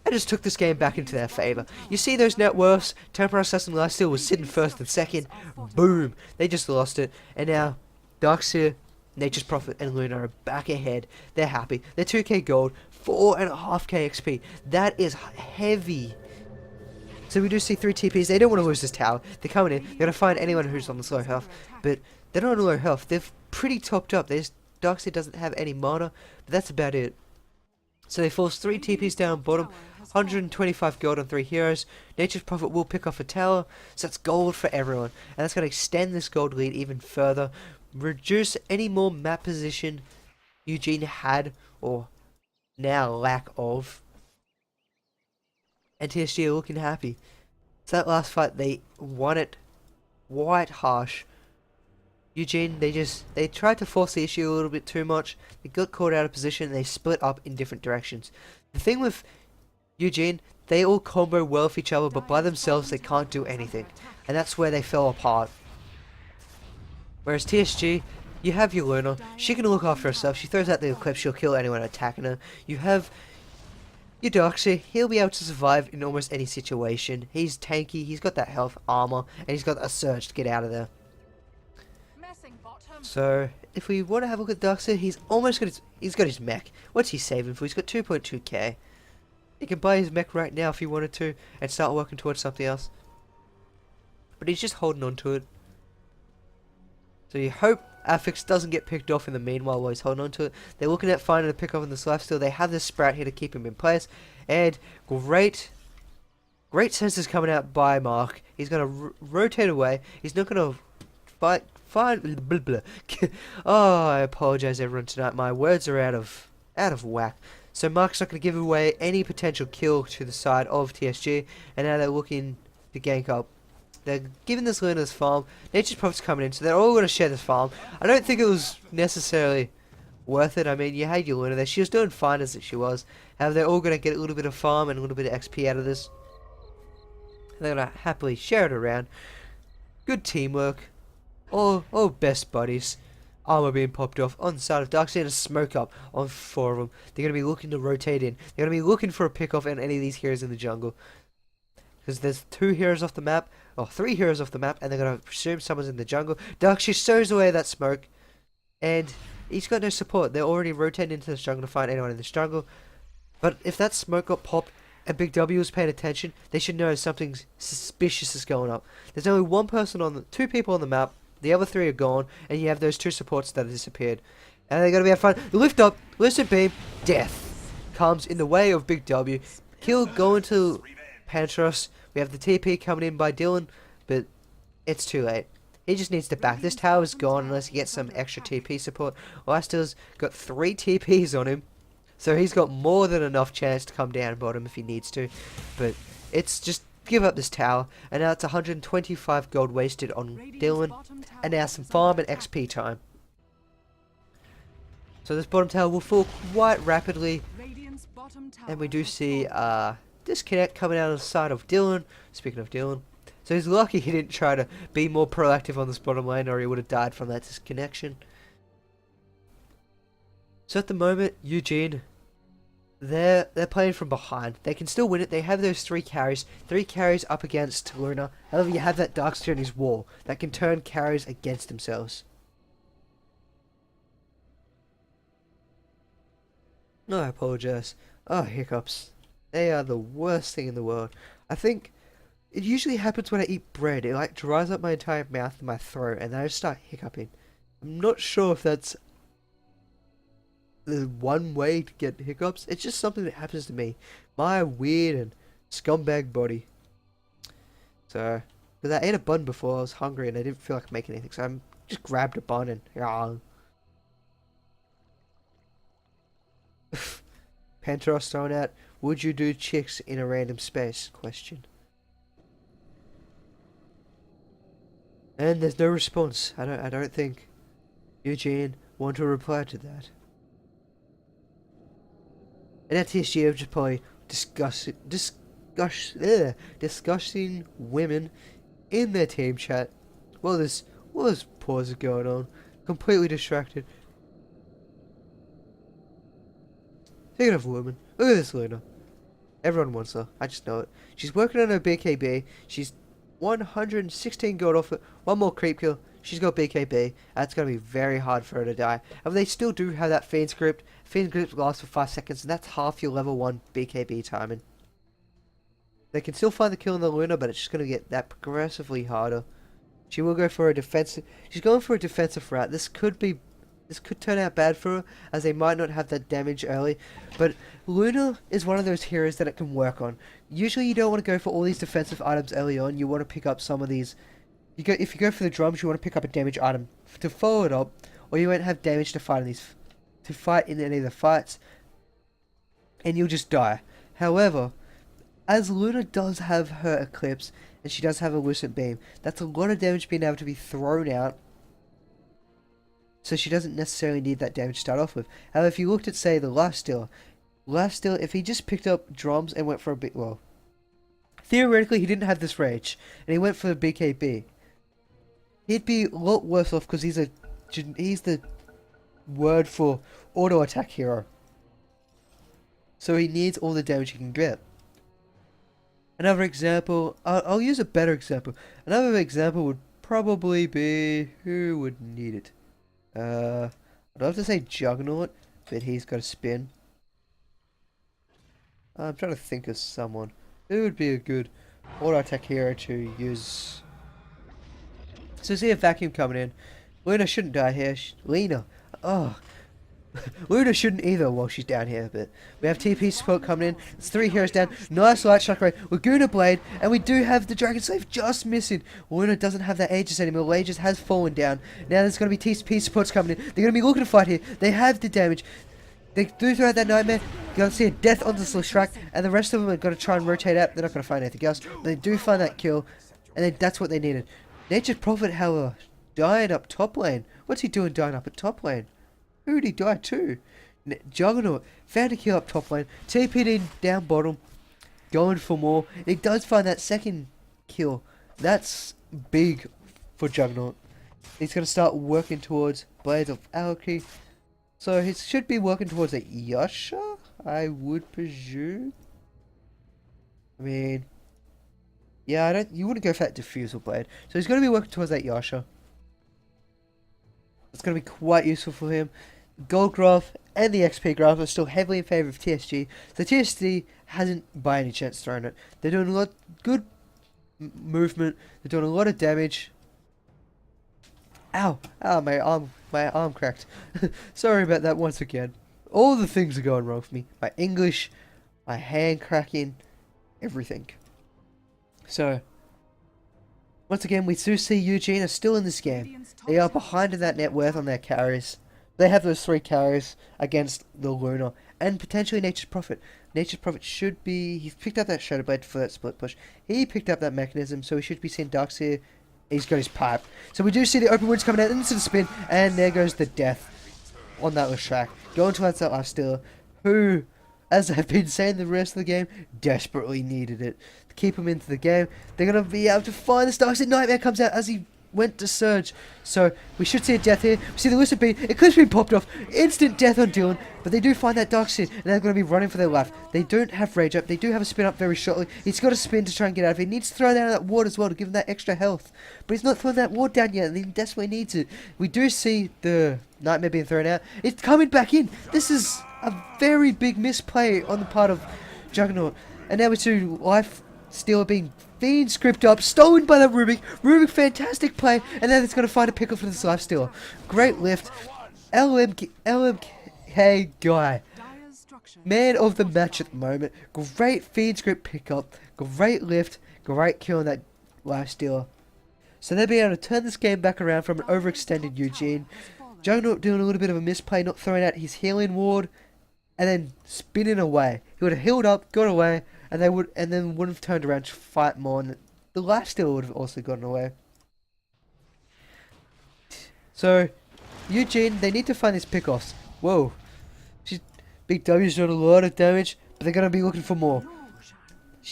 and just took this game back into their favor. You see those net worths? Temporal Assassin Lifesteal was sitting first and second. Boom! They just lost it. And now, Darkseer, Nature's Prophet, and Luna are back ahead. They're happy. They're 2k gold, 4.5k XP. That is heavy. So we do see 3 TPs. They don't want to lose this tower. They're coming in. They're going to find anyone who's on this low health. But they're not on low health. They're pretty topped up. Darkseer doesn't have any mana, but that's about it. So they force 3 TPs down bottom. 125 gold on 3 heroes. Nature's Prophet will pick off a tower. So that's gold for everyone. And that's going to extend this gold lead even further. Reduce any more map position Eugene had or now lack of. And TSG are looking happy. So that last fight, they won it quite harsh. Eugene, they tried to force the issue a little bit too much. They got caught out of position and they split up in different directions. The thing with Eugene, they all combo well with each other, but by themselves they can't do anything. And that's where they fell apart. Whereas TSG, you have your Luna. She can look after herself. She throws out the Eclipse, she'll kill anyone attacking her. You have your Darkseer, he'll be able to survive in almost any situation. He's tanky, he's got that health, armor, and he's got a surge to get out of there. So, if we want to have a look at Darkseer, he's got his mech. What's he saving for? He's got 2.2k. He can buy his mech right now if he wanted to, and start working towards something else. But he's just holding on to it. So you hope Affix doesn't get picked off in the meanwhile while he's holding on to it. They're looking at finding a pick off in this lifesteal. They have this Sprout here to keep him in place. And great senses coming out by Mark. He's going to rotate away. He's not going to find blah, blah. Oh, I apologize everyone tonight. My words are out of whack. So Mark's not going to give away any potential kill to the side of TSG. And now they're looking to gank up. They're giving this Luna this farm. Nature's Prophet's coming in, so they're all going to share this farm. I don't think it was necessarily worth it. I mean, you had your Luna there. She was doing fine as she was. However, they're all going to get a little bit of farm and a little bit of XP out of this. They're going to happily share it around. Good teamwork. All best buddies. Armor being popped off on the side of Darkseer and a smoke up on 4 of them. They're going to be looking to rotate in. They're going to be looking for a pick off on any of these heroes in the jungle. Because there's 2 heroes off the map, or 3 heroes off the map, and they're going to presume someone's in the jungle. Darkseer stows away that smoke, and he's got no support. They're already rotating into this jungle to find anyone in this jungle. But if that smoke got popped, and Big W was paying attention, they should know something suspicious is going up. There's only 2 people on the map, the other 3 are gone, and you have those 2 supports that have disappeared. And they're going to be having fun. Lift up, listen beam, death comes in the way of Big W. Kill going to Pantros. We have the TP coming in by Dylan, but it's too late. He just needs to back. This tower's gone unless he gets some extra TP support. Lifesteal's got 3 TPs on him, so he's got more than enough chance to come down bottom if he needs to. But it's just give up this tower, and now it's 125 gold wasted on Dylan, and now some farm and XP time. So this bottom tower will fall quite rapidly, and we do see disconnect coming out of the side of Dylan. Speaking of Dylan, so he's lucky he didn't try to be more proactive on this bottom lane, or he would have died from that disconnection. So at the moment, Eugene, they're playing from behind. They can still win it. They have those 3 carries up against Luna. However, you have that Darkseer in his wall that can turn carries against themselves. No, I apologize. Oh, hiccups. They are the worst thing in the world. I think it usually happens when I eat bread. It like dries up my entire mouth and my throat, and then I just start hiccuping. I'm not sure if that's the one way to get hiccups. It's just something that happens to me. My weird and scumbag body. So, because I ate a bun before, I was hungry and I didn't feel like making anything, so I just grabbed a bun and Panteros thrown out. Would you do chicks in a random space? Question. And there's no response. I don't think Eugene want to reply to that. And at TSG, I'm just probably discussing women in their team chat while this pause is going on. Completely distracted. Speaking of women, look at this Luna. Everyone wants her. I just know it. She's working on her BKB. She's 116 gold off it. One more creep kill. She's got BKB. That's going to be very hard for her to die. And they still do have that Fiend Script. Fiend Script lasts for 5 seconds, and that's half your level 1 BKB timing. They can still find the kill in the Luna, but it's just going to get that progressively harder. She will go for a defensive... She's going for a defensive route. This could turn out bad for her, as they might not have that damage early. But Luna is one of those heroes that it can work on. Usually you don't want to go for all these defensive items early on. You want to pick up some of these... If you go for the drums, you want to pick up a damage item to follow it up, or you won't have damage to fight in any of the fights, and you'll just die. However, as Luna does have her Eclipse, and she does have a Lucent Beam, that's a lot of damage being able to be thrown out, so she doesn't necessarily need that damage to start off with. However, if you looked at, say, the Lifestealer, if he just picked up drums and went for a bit, well, theoretically he didn't have this rage, and he went for the BKB, he'd be a lot worse off because he's the word for auto attack hero. So he needs all the damage he can get. Another example, I'll use a better example. Another example would probably be, who would need it? I'd love to say Juggernaut, but he's got a spin. I'm trying to think of someone. Who would be a good auto attack hero to use? So see a vacuum coming in. Luna shouldn't die here. Lena. Oh. Luna shouldn't either while she's down here, but we have TP support coming in. It's 3 heroes down. Nice light shock ray. Laguna Blade, and we do have the Dragon Slave just missing. Luna doesn't have that Aegis anymore. Aegis has fallen down. Now there's going to be TP supports coming in. They're going to be looking to fight here. They have the damage. They do throw out that Nightmare. You're going to see a death on this Leshrac, and the rest of them are going to try and rotate out. They're not going to find anything else. But they do find that kill, and then that's what they needed. Nature's Prophet, however, dying up top lane. What's he doing dying up at top lane? Who did he die to? Juggernaut found a kill up top lane. TP'd in down bottom. Going for more. He does find that second kill. That's big for Juggernaut. He's going to start working towards Blades of Alki. So he should be working towards a Yasha, I would presume. I mean... yeah, you wouldn't go for that Diffusal Blade. So he's going to be working towards that Yasha. It's going to be quite useful for him. Gold graph and the XP graph are still heavily in favour of TSG. So TSG hasn't by any chance thrown it. They're doing a lot good movement. They're doing a lot of damage. Ow! Ow, my arm cracked. Sorry about that once again. All the things are going wrong for me. My English, my hand cracking, everything. So, once again, we do see Eugene are still in this game. They are behind in that net worth on their carries. They have those 3 carries against the Luna and potentially Nature's Prophet. Nature's Prophet should be... he's picked up that Shadow Blade for that split push. He picked up that mechanism, so we should be seeing Darkseer. He's got his pipe. So we do see the open wounds coming out into the spin, and there goes the death on that Leshrac. Going towards that Lifestealer, who, as I've been saying the rest of the game, desperately needed it. To keep him into the game, they're going to be able to find the Darkseer. Nightmare comes out as he went to Surge. So we should see a death here. We see the Lucid Beam. Eclipse Beam popped off. Instant death on Dylan. But they do find that Darkseer, and they're going to be running for their life. They don't have Rage Up. They do have a spin up very shortly. He's got a spin to try and get out of it. He needs to throw down that ward as well to give him that extra health. But he's not throwing that ward down yet, and he desperately needs it. We do see the Nightmare being thrown out. It's coming back in. This is a very big misplay on the part of Juggernaut. And now we see Lifestealer being Fiend script up, stolen by the Rubik. Rubik, fantastic play, and then it's going to find a pickle for this Lifestealer. Great lift. LMK guy. Man of the match at the moment. Great Fiend script pickup. Great lift. Great kill on that Lifestealer. So they'll be able to turn this game back around from an overextended Eugene. Juggernaut doing a little bit of a misplay, not throwing out his healing ward, and then spinning away. He would have healed up, got away, and then would have turned around to fight more, and the Lifestealer would have also gotten away. So, Eugene, they need to find these pickoffs. Whoa. Big W's doing a lot of damage, but they're going to be looking for more.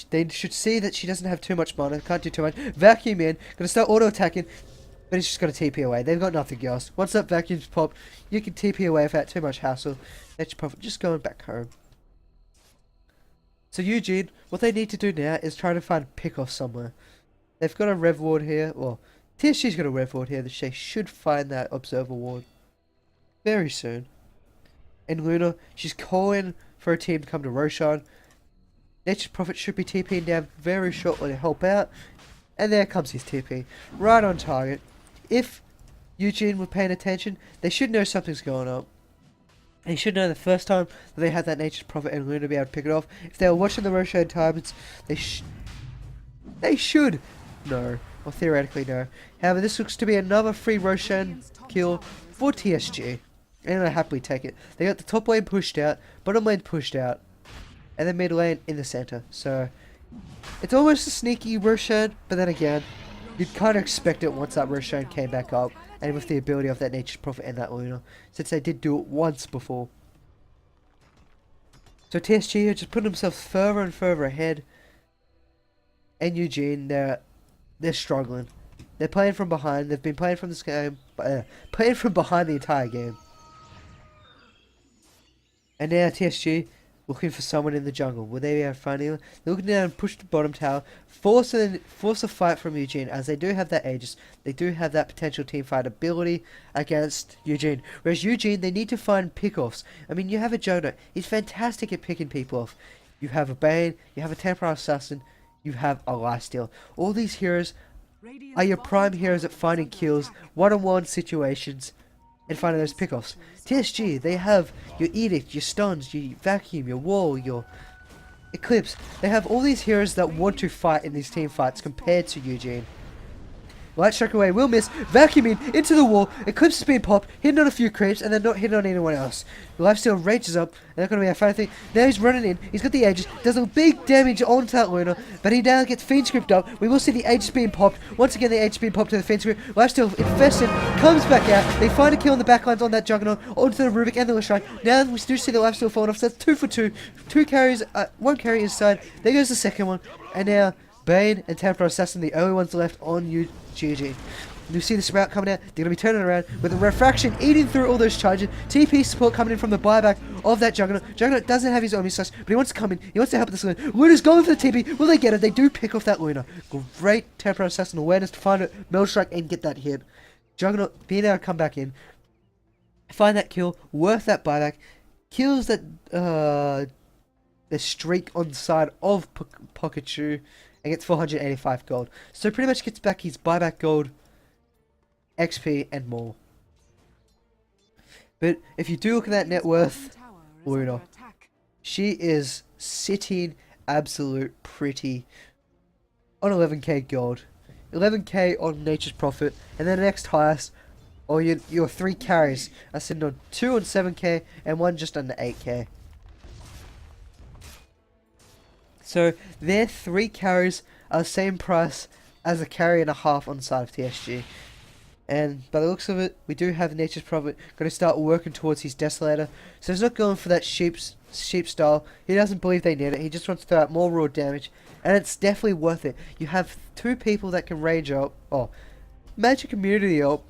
They should see that she doesn't have too much mana, can't do too much. Vacuum in, going to start auto-attacking, but it's just going to TP away. They've got nothing else. Once that vacuum's popped, you can TP away without too much hassle. Nature's Prophet just going back home. So Eugene, what they need to do now is try to find pick-off somewhere. They've got a rev ward here. Well, TSG's got a rev ward here. That they should find that observer ward very soon. And Luna, she's calling for a team to come to Roshan. Nature's Prophet should be TPing down very shortly to help out. And there comes his TP. Right on target. If Eugene were paying attention, they should know something's going on. And you should know the first time that they had that Nature's Prophet and Luna be able to pick it off. If they were watching the Roshan times, they should know. Or theoretically know. However, this looks to be another free Roshan kill for TSG. And I happily take it. They got the top lane pushed out, bottom lane pushed out, and then mid lane in the center. So, it's almost a sneaky Roshan, but then again, you'd kind of expect it once that Roshan came back up, and with the ability of that Nature's Prophet and that Luna, since they did do it once before. So TSG are just putting themselves further and further ahead, and Eugene, they're struggling. They're playing from behind. They've been playing from this game, playing from behind the entire game. And now TSG looking for someone in the jungle. Will they be able to find anyone? They're looking down and push the bottom tower. Force a fight from Eugene, as they do have that Aegis. They do have that potential team fight ability against Eugene. Whereas Eugene, they need to find pick-offs. I mean, you have a Jonah. He's fantastic at picking people off. You have a Bane. You have a Temporal Assassin. You have a Lifesteal. All these heroes are your prime heroes at finding kills, one-on-one situations, and finding those pick-offs. TSG, they have your Edict, your Stuns, your Vacuum, your Wall, your Eclipse. They have all these heroes that want to fight in these team fights compared to Eugene. Light Strike away, will miss, vacuuming into the wall, Eclipse has been popped, hitting on a few creeps, and then not hitting on anyone else. Lifesteal rages up, and that's going to be a fun thing. Now he's running in, he's got the Aegis, does a big damage onto that Luna, but he now gets Fiend Script up. We will see the Aegis being popped. Once again, the Aegis being popped to the Fiend Script. Lifesteal infested, comes back out. They find a kill on the backlines on that Juggernaut, onto the Rubik and the Lich Shrine. Now we do see the Lifesteal falling off, so that's 2 for 2. 2 carries, 1 carry inside. There goes the second one, and now Bane and Temporal Assassin, the only ones left on Eugene. You see the Sprout coming out, they're going to be turning around with a Refraction eating through all those charges. TP support coming in from the buyback of that Juggernaut. Juggernaut doesn't have his Omni Slash, but he wants to come in, he wants to help this Luna. Luna's going for the TP, will they get it? They do pick off that Luna. Great Temporal Assassin awareness to find it, Meld Strike and get that hit. Juggernaut being able to come back in, find that kill, worth that buyback, kills that the streak on the side of Pikachu, and gets 485 gold. So pretty much gets back his buyback gold, XP, and more. But if you do look at that net worth, Luna, she is sitting absolute pretty on 11k gold. 11k on Nature's Prophet, and then the next highest, or your 3 carries, are sitting on 2 on 7k, and 1 just under 8k. So their 3 carries are the same price as a carry and a half on the side of TSG. And by the looks of it, we do have Nature's Prophet going to start working towards his Desolator. So he's not going for that sheep style. He doesn't believe they need it. He just wants to throw out more raw damage. And it's definitely worth it. You have 2 people that can rage up, or Magic Immunity up,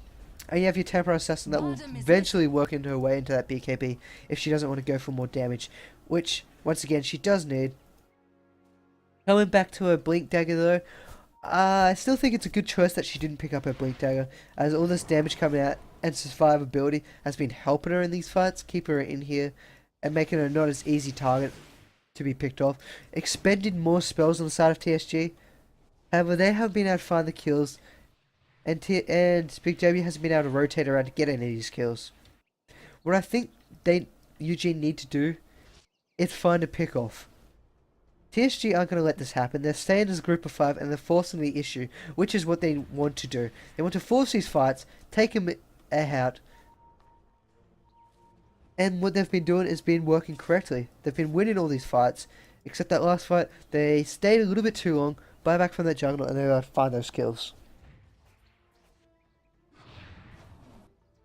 and you have your Temporal Assassin that will eventually work into her way into that BKB if she doesn't want to go for more damage. Which, once again, she does need. Coming back to her Blink Dagger though, I still think it's a good choice that she didn't pick up her Blink Dagger, as all this damage coming out and survivability has been helping her in these fights, keep her in here, and making her not as easy target to be picked off. Expended more spells on the side of TSG, however they haven't been able to find the kills, and Big W hasn't been able to rotate around to get any of these kills. What I think Eugene need to do is find a pick off. TSG aren't going to let this happen. They're staying as a group of 5 and they're forcing the issue, which is what they want to do. They want to force these fights, take them out, and what they've been doing is been working correctly. They've been winning all these fights, except that last fight, they stayed a little bit too long, buy back from that Juggernaut, and they were able to find those kills.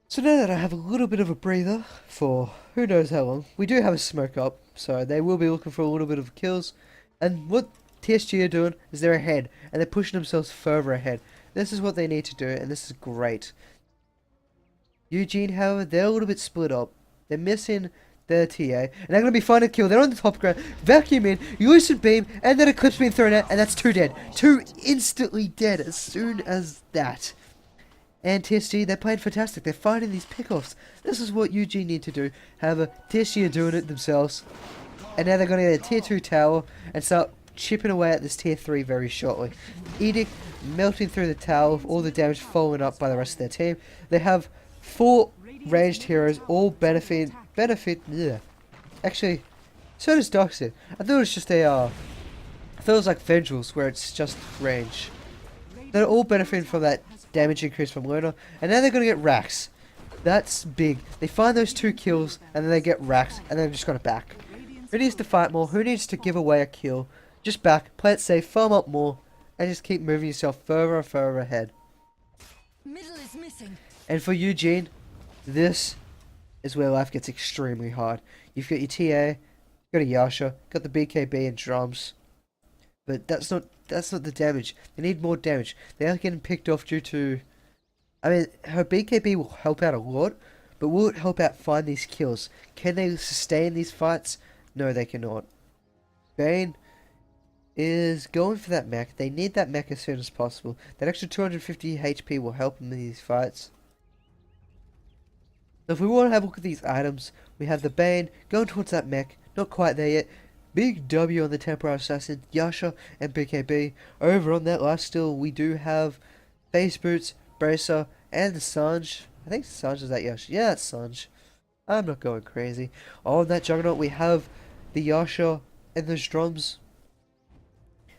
So now that I have a little bit of a breather for who knows how long, we do have a smoke up, so they will be looking for a little bit of kills. And what TSG are doing is they're ahead, and they're pushing themselves further ahead. This is what they need to do, and this is great. Eugene, however, they're a little bit split up. They're missing their TA, and they're going to be finding a kill. They're on the top ground, vacuum in, Lucid beam, and then a clip's being thrown out, and that's 2 dead. 2 instantly dead as soon as that. And TSG, they're playing fantastic. They're finding these pickoffs. This is what Eugene need to do. However, TSG are doing it themselves. And now they're going to get a tier 2 tower and start chipping away at this tier 3 very shortly. Edict melting through the tower with all the damage following up by the rest of their team. They have 4 ranged heroes, all benefit. Yeah. Actually, so does Doxy. I thought it was just a. I thought it was like Vengeance, where it's just range. They're all benefiting from that damage increase from Luna, and now they're gonna get racks. That's big. They find those 2 kills, and then they get racks, and then they're just gonna back. Who needs to fight more? Who needs to give away a kill? Just back, play it safe, farm up more, and just keep moving yourself further and further ahead. Middle is missing. And for Eugene, this is where life gets extremely hard. You've got your TA, you've got a Yasha, got the BKB and drums. But that's not the damage. They need more damage. They are getting picked off due to... I mean, her BKB will help out a lot, but will it help out find these kills? Can they sustain these fights? No, they cannot. Bane is going for that mech. They need that mech as soon as possible. That extra 250 HP will help them in these fights. So if we want to have a look at these items, we have the Bane going towards that mech. Not quite there yet. Big W on the Temporary Assassin, Yasha, and BKB. Over on that lifesteal, we do have Face Boots, Bracer, and the Sanj. I think Sanj is that Yasha. Yeah, it's Sanj. I'm not going crazy. On that Juggernaut, we have the Yasha and those drums.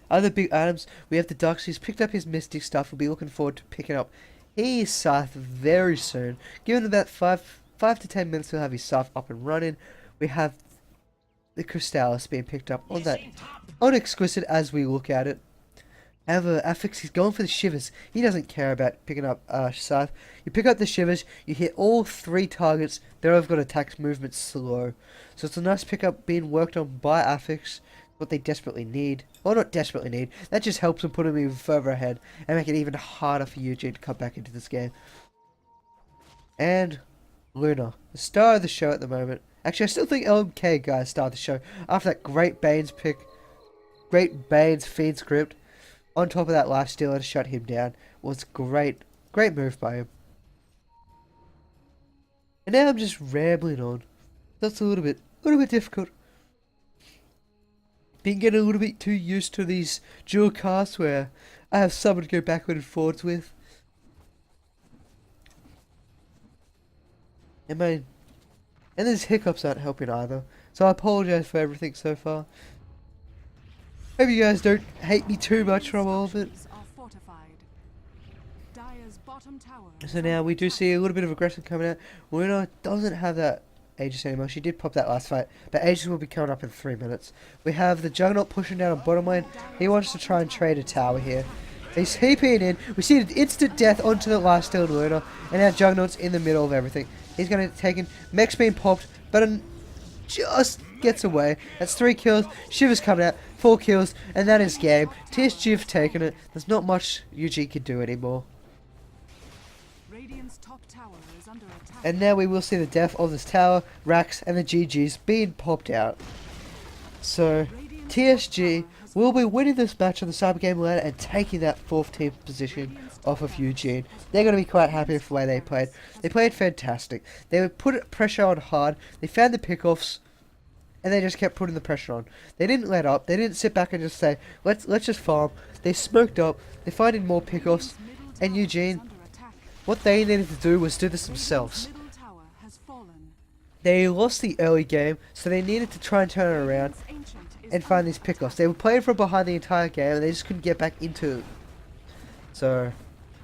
Other big items, we have the Dux. He's picked up his Mystic stuff. We'll be looking forward to picking up his Scythe very soon. Given about 5 to 10 minutes, we'll have his Scythe up and running. We have the Crystallis being picked up on that on Exquisite as we look at it. However, Affix, he's going for the Shivers. He doesn't care about picking up Scythe. You pick up the Shivers, you hit all 3 targets. They're all got attack movement slow. So it's a nice pickup being worked on by Affix. What they desperately need. Well, not desperately need. That just helps them put them even further ahead and make it even harder for Eugene to come back into this game. And Luna, the star of the show at the moment. Actually, I still think LMK guys star of the show after that great Bane's pick. Great Bane's feed script. On top of that lifesteal to shut him down was great. Great move by him. And now I'm just rambling on. That's a little bit difficult. Been getting a little bit too used to these dual casts where I have someone to go backward and forwards with. And these hiccups aren't helping either. So I apologize for everything so far. Hope you guys don't hate me too much from all of it. So now we do see a little bit of aggression coming out. Luna doesn't have that Aegis anymore. She did pop that last fight, but Aegis will be coming up in 3 minutes. We have the Juggernaut pushing down on bottom lane. He wants to try and trade a tower here. He's TPing in. We see an instant death onto the lifesteal Luna, and now Juggernaut's in the middle of everything. He's going to take in. Mech's being popped, but just gets away. That's 3 kills. Shiver's coming out. 4 kills, and that is game. TSG have taken it. There's not much Eugene can do anymore. And now we will see the death of this tower, Rax, and the GGs being popped out. So, TSG will be winning this match on the Cybergamer Ladder and taking that 4th team position off of Eugene. They're going to be quite happy with the way they played. They played fantastic. They would put pressure on hard. They found the pickoffs, and they just kept putting the pressure on. They didn't let up. They didn't sit back and just say, let's just farm. They smoked up. They finding more pickoffs, and Eugene, what they needed to do was do this themselves. They lost the early game, so they needed to try and turn it around and find these pickoffs. They were playing from behind the entire game, and they just couldn't get back into it. So,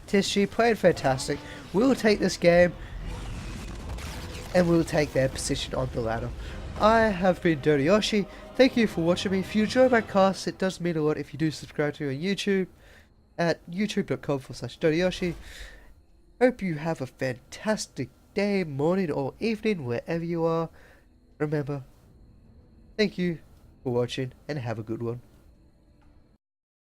TSG played fantastic. We'll take this game, and we'll take their position on the ladder. I have been Dota Yoshi. Thank you for watching me. If you enjoy my cast, it does mean a lot if you do subscribe to me on YouTube at youtube.com/DotaYoshi. Hope you have a fantastic day, morning, or evening, wherever you are. Remember, thank you for watching, and have a good one.